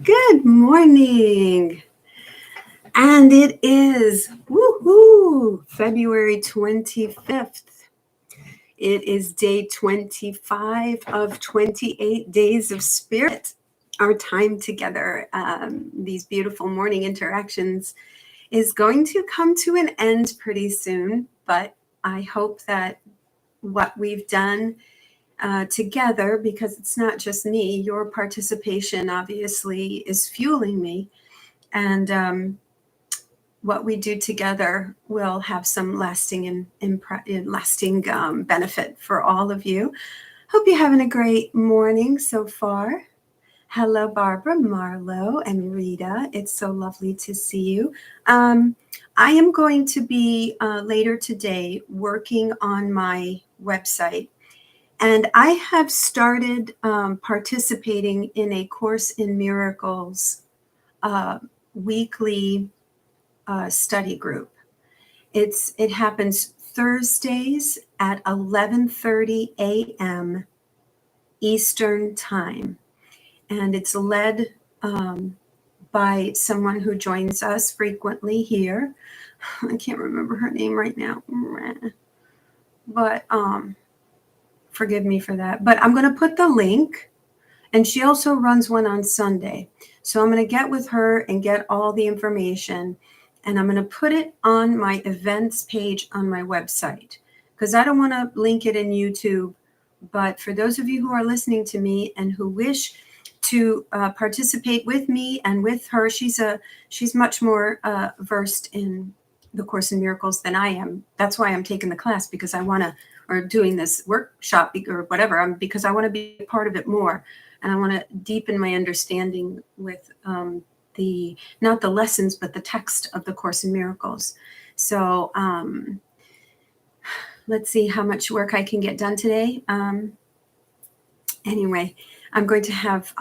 Good morning. And it is February 25th. It is day 25 of 28 days of spirit. Our time together, these beautiful morning interactions, is going to come to an end pretty soon. But I hope that what we've done together, because it's not just me, your participation obviously is fueling me. And what we do together will have some lasting benefit for all of you. Hope you're having a great morning so far. Hello, Barbara, Marlo, and Rita. It's so lovely to see you. I am going to be later today working on my website, and I have started participating in a Course in Miracles weekly study group. It happens Thursdays at 11:30 a.m. Eastern time, and it's led by someone who joins us frequently here. I can't remember her name right now, but forgive me for that. But I'm going to put the link, and she also runs one on Sunday. So I'm going to get with her and get all the information, and I'm going to put it on my events page on my website, because I don't want to link it in YouTube. But for those of you who are listening to me and who wish to participate with me and with her, she's much more versed in the Course in Miracles than I am. That's why I'm taking the class, because I want to, or doing this workshop or whatever, because I want to be a part of it more. And I want to deepen my understanding with not the lessons, but the text of the Course in Miracles. So let's see how much work I can get done today. Anyway, I'm going to have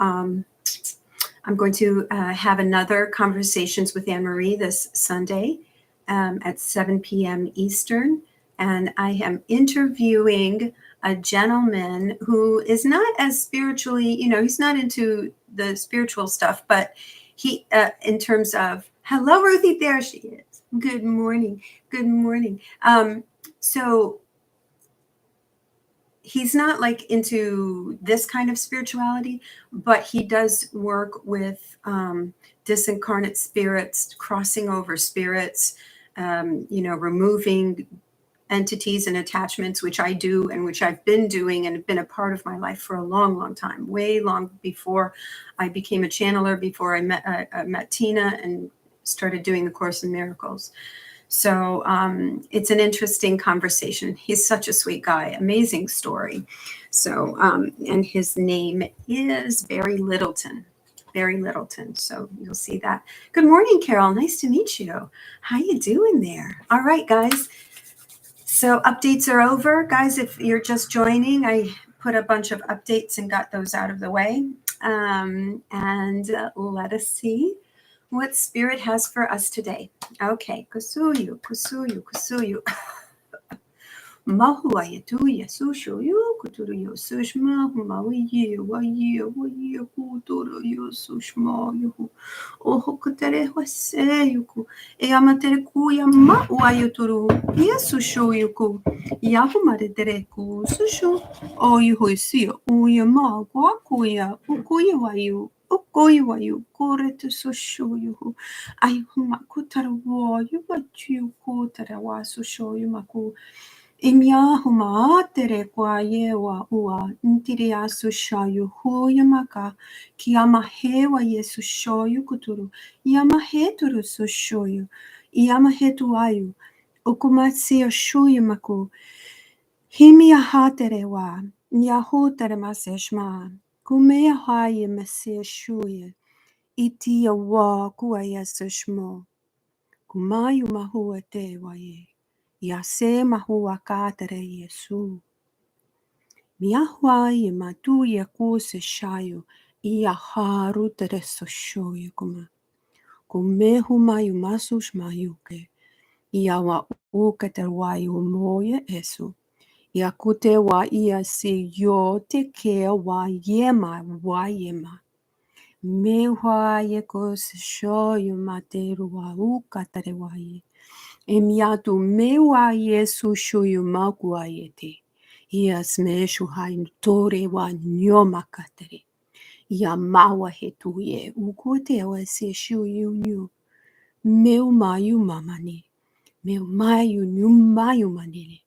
another Conversations with Anne-Marie this Sunday at 7 p.m. Eastern. And I am interviewing a gentleman who is not as spiritually, he's not into the spiritual stuff, but he, in terms of, hello, Ruthie, there she is. Good morning. Good morning. So he's not like into this kind of spirituality, but he does work with disincarnate spirits, crossing over spirits, removing entities and attachments, which I do and which I've been doing and have been a part of my life for a long, long time, way long before I became a channeler, before I met Tina and started doing the Course in Miracles. So it's an interesting conversation. He's such a sweet guy, amazing story. So, and his name is Barry Littleton. Barry Littleton. So you'll see that. Good morning, Carol. Nice to meet you. How you doing there? All right, guys. So updates are over. Guys, if you're just joining, I put a bunch of updates and got those out of the way. And let us see what Spirit has for us today. Okay, kusuyu, kusuyu, kusuyu. Mahua yetuya sushu yu kuturu yu sushma humawiye waye waye kuturu yu sushma yu oho kutere hwase yuku eyamatere kuya ma wayuturu yesushu yuku yahumare dereku sushu o yuhuisiyo uya ma kwakuya ukuya wayu ukoyu koretu sushu yuhu ayhuma kutarawa yubachu kutarawa sushu yumaku Imyahuma tere kwa yewa ua ntiria sushayu hu yamaka kiyamahewa yesu shoyu kuturu yamaheturu sushoyu yamahetu ayu ukumatsi shuyu maku himiyahatere wa yahutere maseshma kumea haye meseshuye itia wa kuwa yesu shmo kumayu mahua te waye Yase mahua katere Yesu. Miahua ye matu ye kuse shayo iya haru tere soshoyo kuma. Kumehu mayu masush mayuke. Iya wa uke te wayu moye esu. Ia kute wa ia si yo te ke wa yema wa yema. Mewaye kosishoyo materuwa ukatarewaye. Emiatu mewaye sushuyu maguayete. Yes, meshuhain torewa nyomakatere. Yamawa hetuye ukute wase shuyunyu. Meu mayu mamani. Meu mayu nyumayu manile.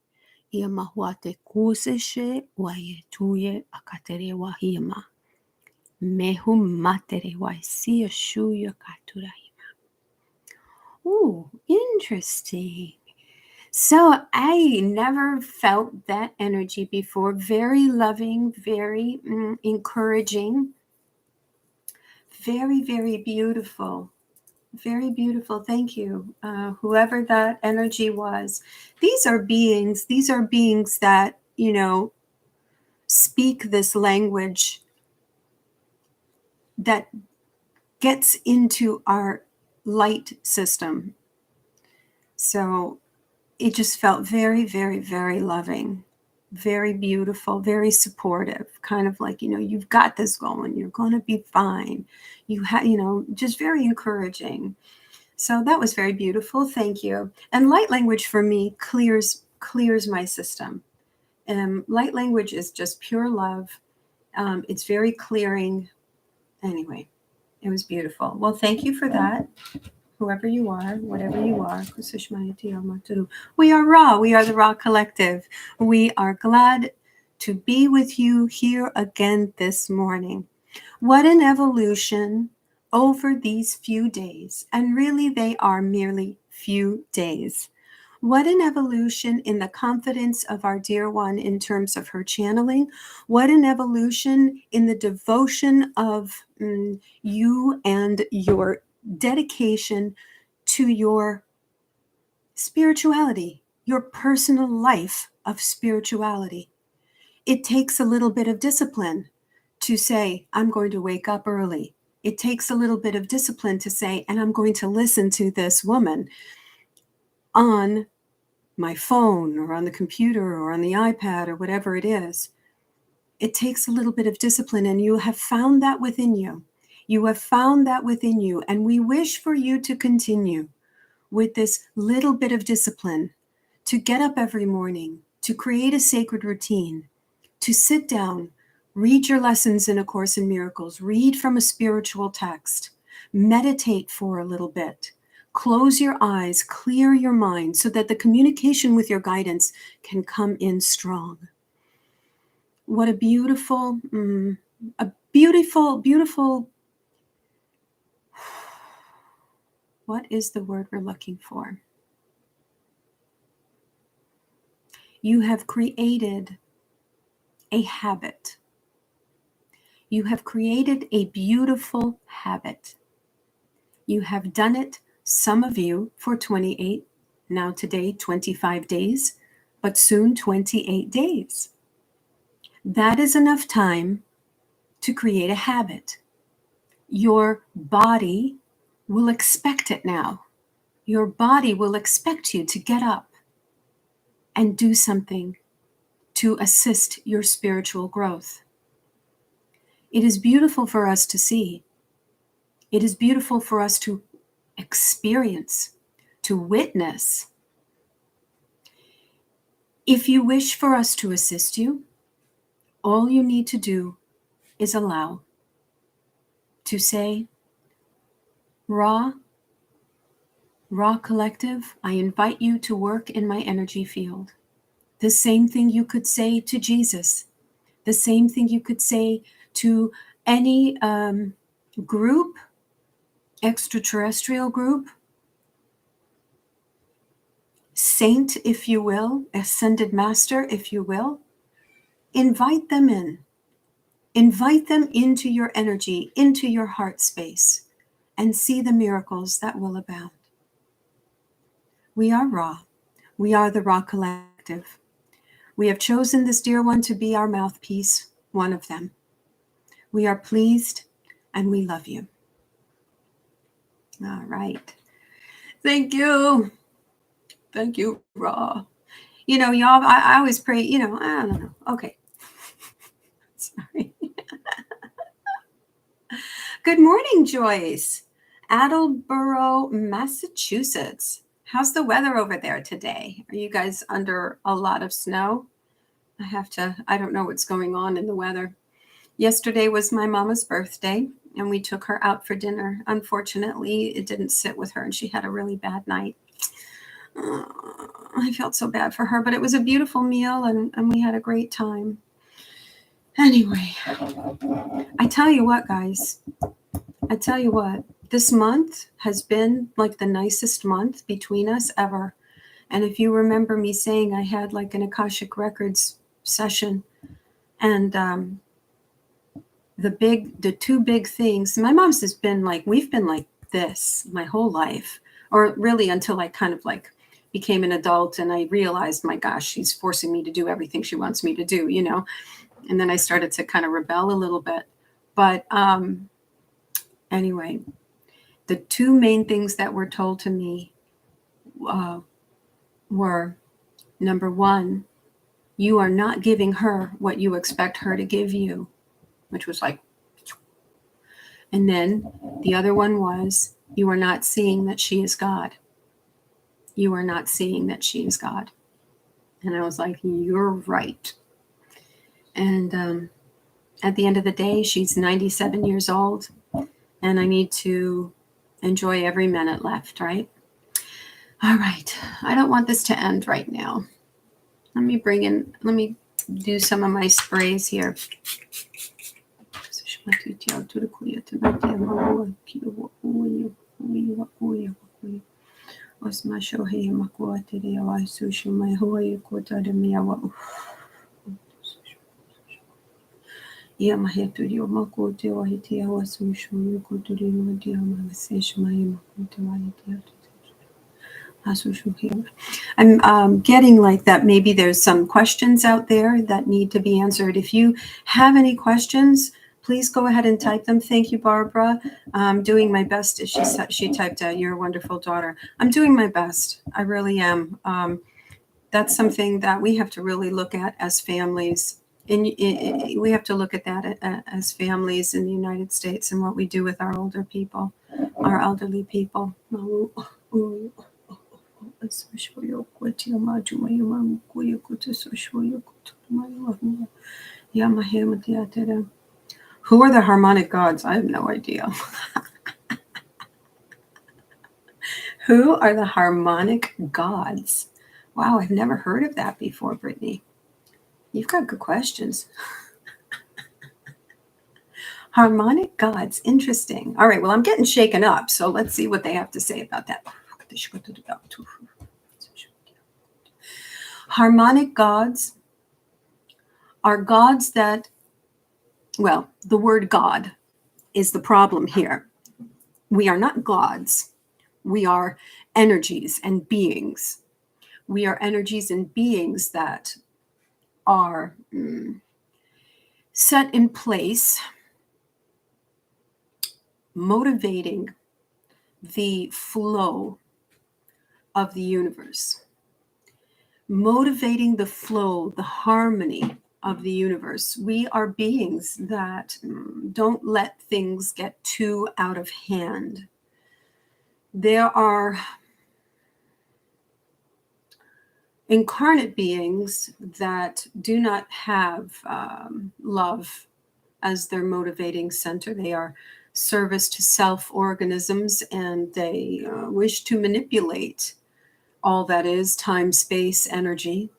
Yamahuate kuseshe wayetuye akatere wahima. Mehu matere waisia shuya katurahima. Ooh, interesting. So I never felt that energy before. Very loving, very encouraging, very, very beautiful. Very beautiful. Thank you. Whoever that energy was. These are beings that, speak this language that gets into our light system. So it just felt very, very, very loving, very beautiful, very supportive, kind of like, you've got this going, you're going to be fine. Just very encouraging. So that was very beautiful. Thank you. And light language for me clears my system. Light language is just pure love. It's very clearing. Anyway, it was beautiful. Well, thank you for that. Whoever you are, whatever you are. We are Ra. We are the Ra Collective. We are glad to be with you here again this morning. What an evolution over these few days. And really, they are merely few days. What an evolution in the confidence of our dear one in terms of her channeling. What an evolution in the devotion of you and your dedication to your spirituality, your personal life of spirituality. It takes a little bit of discipline to say, I'm going to wake up early. It takes a little bit of discipline to say, and I'm going to listen to this woman on my phone or on the computer or on the iPad or whatever it is. It takes a little bit of discipline, and you have found that within you. You have found that within you, and we wish for you to continue with this little bit of discipline, to get up every morning, to create a sacred routine, to sit down, read your lessons in A Course in Miracles, read from a spiritual text, meditate for a little bit, close your eyes, clear your mind so that the communication with your guidance can come in strong. What a beautiful, beautiful, what is the word we're looking for? You have created a habit. You have created a beautiful habit. You have done it, some of you, for 28, now today 25 days, but soon 28 days. That is enough time to create a habit. Your body will expect it now. Your body will expect you to get up and do something to assist your spiritual growth. It is beautiful for us to see. It is beautiful for us to experience, to witness. If you wish for us to assist you, all you need to do is allow, to say, Ra Collective, I invite you to work in my energy field. The same thing you could say to Jesus. The same thing you could say to any group, extraterrestrial group, saint, if you will, ascended master, if you will. Invite them in. Invite them into your energy, into your heart space, and see the miracles that will abound. We are Ra. We are the Ra Collective. We have chosen this dear one to be our mouthpiece, one of them. We are pleased and we love you. All right. Thank you. Thank you, Ra. Y'all, I always pray, I don't know. Okay. Sorry. Good morning, Joyce. Attleboro, Massachusetts. How's the weather over there today? Are you guys under a lot of snow? I don't know what's going on in the weather. Yesterday was my mama's birthday, and we took her out for dinner. Unfortunately, it didn't sit with her, and she had a really bad night. I felt so bad for her, but it was a beautiful meal, and we had a great time. Anyway, I tell you what, guys. This month has been like the nicest month between us ever. And if you remember me saying I had like an Akashic Records session, and the two big things, my mom's has been like, we've been like this my whole life, or really until I kind of like became an adult and I realized, my gosh, she's forcing me to do everything she wants me to do, and then I started to kind of rebel a little bit. But anyway, the two main things that were told to me were, number one, you are not giving her what you expect her to give you, which was like, and then the other one was, you are not seeing that she is God. You are not seeing that she is God. And I was like, you're right. And at the end of the day, she's 97 years old, and I need to enjoy every minute left, right? All right. I don't want this to end right now. Let me do some of my sprays here. I'm getting like that maybe there's some questions out there that need to be answered. If you have any questions, please go ahead and type them. Thank you, Barbara. I'm doing my best. She typed out, "You're a wonderful daughter." I'm doing my best. I really am. That's something that we have to really look at as families. We have to look at that as families in the United States and what we do with our older people, our elderly people. Who are the harmonic gods? I have no idea. Who are the harmonic gods? Wow, I've never heard of that before, Brittany. You've got good questions. Harmonic gods, interesting. All right, well, I'm getting shaken up, so let's see what they have to say about that. Harmonic gods are gods that, well, the word God is the problem here. We are not gods. We are energies and beings. We are energies and beings that are set in place, motivating the flow of the universe, motivating the flow, the harmony of the universe. We are beings that don't let things get too out of hand. There are incarnate beings that do not have love as their motivating center. They are service to self organisms, and they wish to manipulate all that is time, space, energy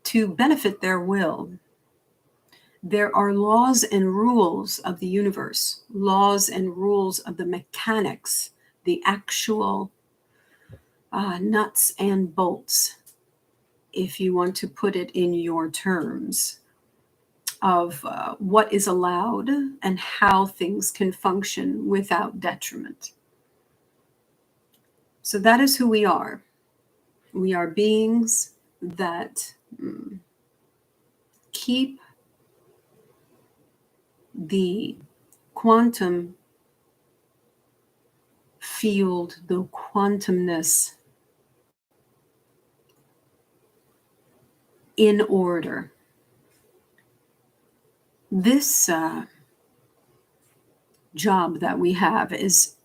to benefit their will. There are laws and rules of the universe, laws and rules of the mechanics, the actual nuts and bolts, if you want to put it in your terms, of what is allowed and how things can function without detriment. So that is who we are. We are beings that keep the quantum field, the quantumness in order. This job that we have is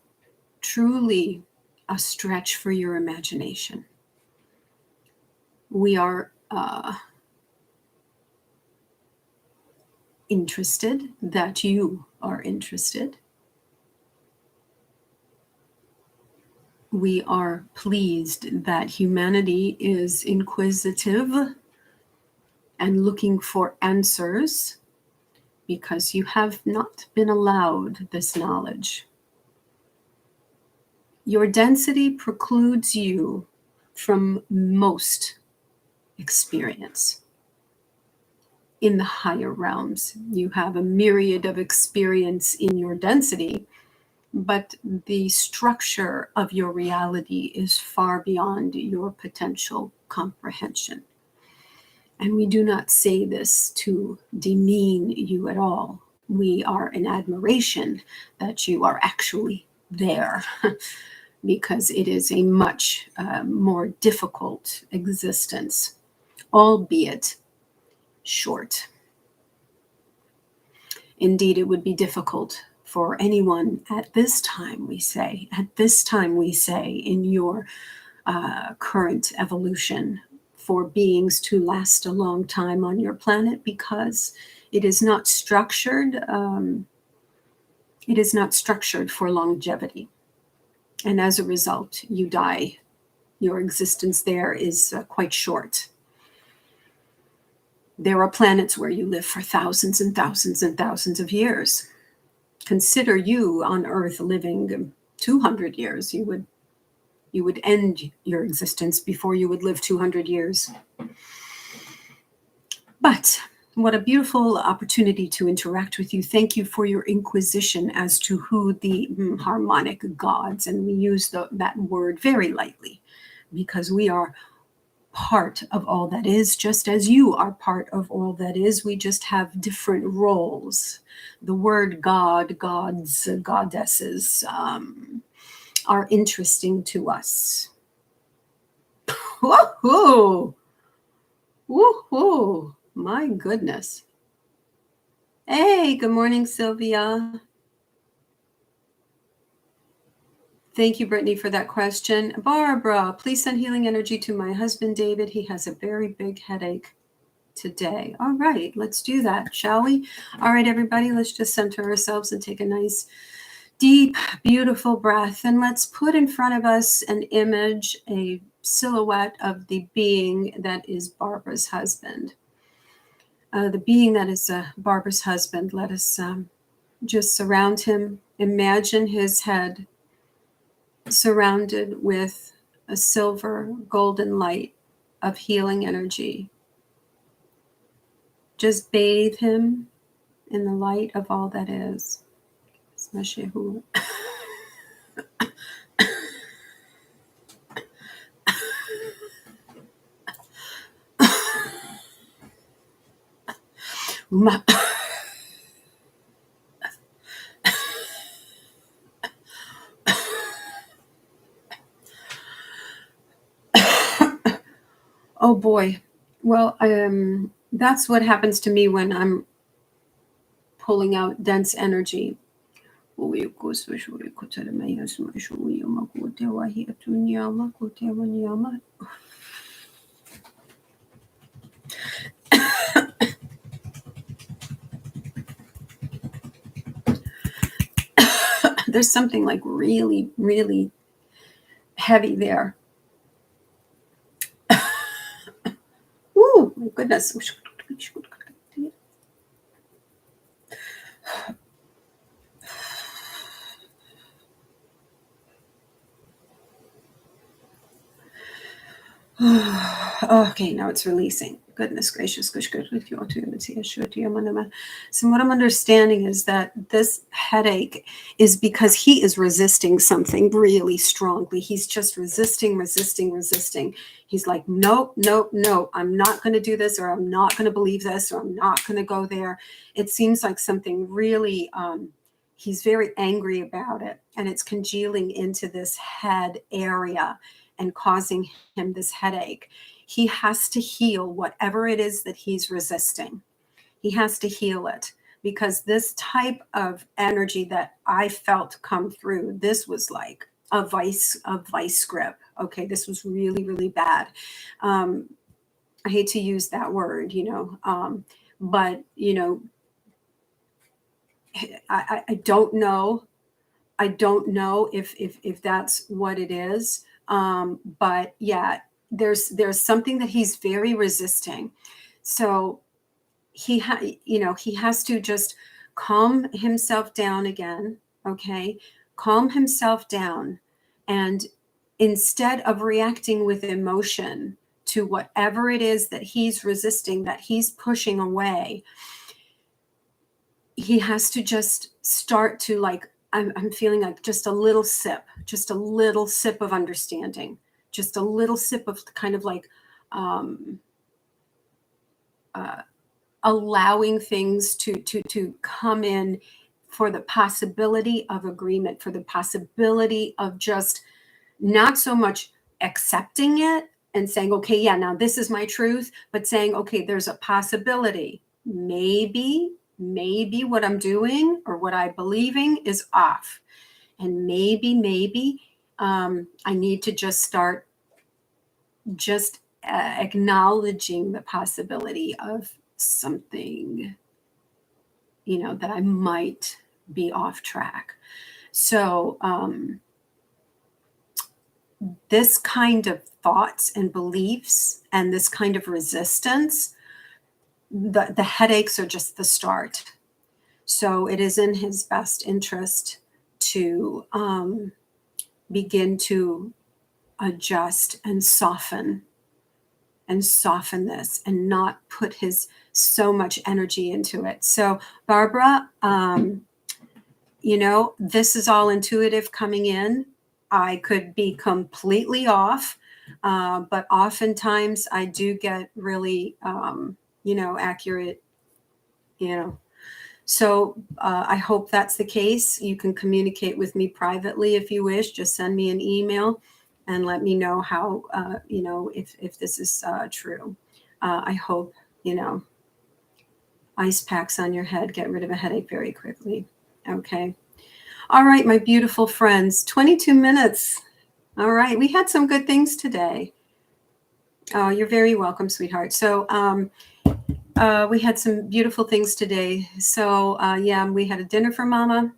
truly a stretch for your imagination. We are interested that you are interested. We are pleased that humanity is inquisitive and looking for answers, because you have not been allowed this knowledge. Your density precludes you from most experience. In the higher realms, you have a myriad of experience in your density, but the structure of your reality is far beyond your potential comprehension. And we do not say this to demean you at all. We are in admiration that you are actually there, because it is a much more difficult existence, albeit short. Indeed, it would be difficult for anyone at this time, we say, in your current evolution, for beings to last a long time on your planet, because it is not structured. It is not structured for longevity, and as a result, you die. Your existence there is quite short. There are planets where you live for thousands and thousands and thousands of years. Consider you on Earth living 200 years. You would end your existence before you would live 200 years. But what a beautiful opportunity to interact with you. Thank you for your inquisition as to who the harmonic gods, and we use that word very lightly, because we are part of all that is, just as you are part of all that is. We just have different roles. The word God, gods, goddesses are interesting to us. Woohoo! Woohoo! My goodness. Hey, good morning, Sylvia. Thank you, Brittany, for that question. Barbara, please send healing energy to my husband, David. He has a very big headache today. All right, let's do that, shall we? All right, everybody, let's just center ourselves and take a nice, deep, beautiful breath. And let's put in front of us an image, a silhouette of the being that is Barbara's husband. The being that is Barbara's husband, let us just surround him. Imagine his head surrounded with a silver golden light of healing energy. Just bathe him in the light of all that is. Oh boy. Well, that's what happens to me when I'm pulling out dense energy. There's something like really, really heavy there. Ooh, my goodness. Okay, now it's releasing. Goodness gracious. So what I'm understanding is that this headache is because he is resisting something really strongly. He's just resisting. He's like, nope. I'm not going to do this, or I'm not going to believe this, or I'm not going to go there. It seems like something really, he's very angry about it, and it's congealing into this head area and causing him this headache. He has to heal whatever it is that he's resisting. He has to heal it. because this type of energy that I felt come through, this was like a vice grip. Okay, this was really, really bad. Um, I hate to use that word, but I don't know. I don't know if that's what it is. But yeah, there's something that he's very resisting. So he has to just calm himself down again. Okay, calm himself down, and instead of reacting with emotion to whatever it is that he's resisting, that he's pushing away, he has to just start to like, I'm feeling like just a little sip of understanding, just a little sip of kind of like um, uh, allowing things to come in, for the possibility of agreement, for the possibility of just not so much accepting it and saying, okay, yeah, now this is my truth, but saying, okay, there's a possibility. Maybe what I'm doing or what I'm believing is off. And maybe I need to just start just acknowledging the possibility of something, that I might be off track. So, this kind of thoughts and beliefs and this kind of resistance, the headaches are just the start. So it is in his best interest to begin to adjust and soften this and not put his so much energy into it. So Barbara, this is all intuitive coming in. I could be completely off, but oftentimes I do get really, accurate, you know. So I hope that's the case. You can communicate with me privately if you wish. Just send me an email and let me know how, if this is true. I hope, ice packs on your head get rid of a headache very quickly. Okay. All right, my beautiful friends, 22 minutes. All right, we had some good things today. Oh, you're very welcome, sweetheart. So we had some beautiful things today. So yeah, we had a dinner for Mama.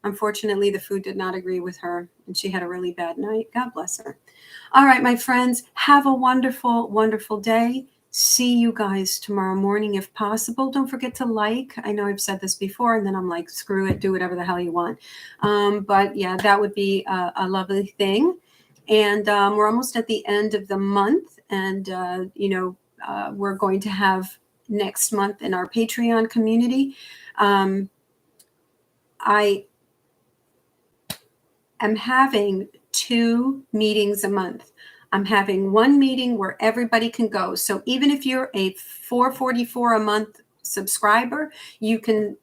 Unfortunately, the food did not agree with her, and she had a really bad night. God bless her. All right, my friends, have a wonderful, wonderful day. See you guys tomorrow morning if possible. Don't forget to like. I know I've said this before, and then I'm like, screw it, do whatever the hell you want. But yeah, that would be a lovely thing. And we're almost at the end of the month, and we're going to have next month in our Patreon community. I am having 2 meetings a month. I'm having one meeting where everybody can go. So even if you're a $4.44 a month subscriber, you can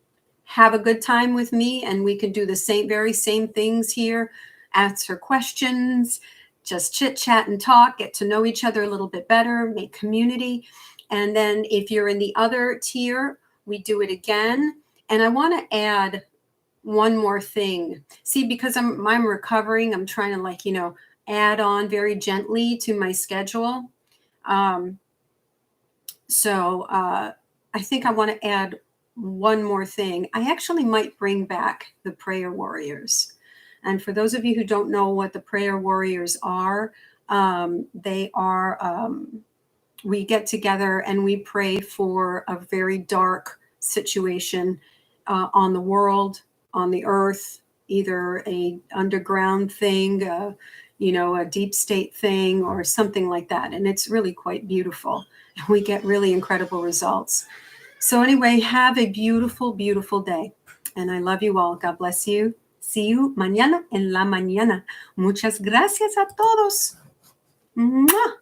have a good time with me, and we can do the very same things here, answer questions, just chit chat and talk, get to know each other a little bit better, make community. And then if you're in the other tier, we do it again. And I want to add one more thing. See, because I'm recovering, I'm trying to add on very gently to my schedule. So I think I want to add one more thing. I actually might bring back the prayer warriors. And for those of you who don't know what the prayer warriors are, they are, we get together and we pray for a very dark situation on the world, on the earth, either a underground thing, a deep state thing, or something like that. And it's really quite beautiful. And we get really incredible results. So anyway, have a beautiful, beautiful day. And I love you all. God bless you. See you mañana en la mañana. Muchas gracias a todos. ¡Mua!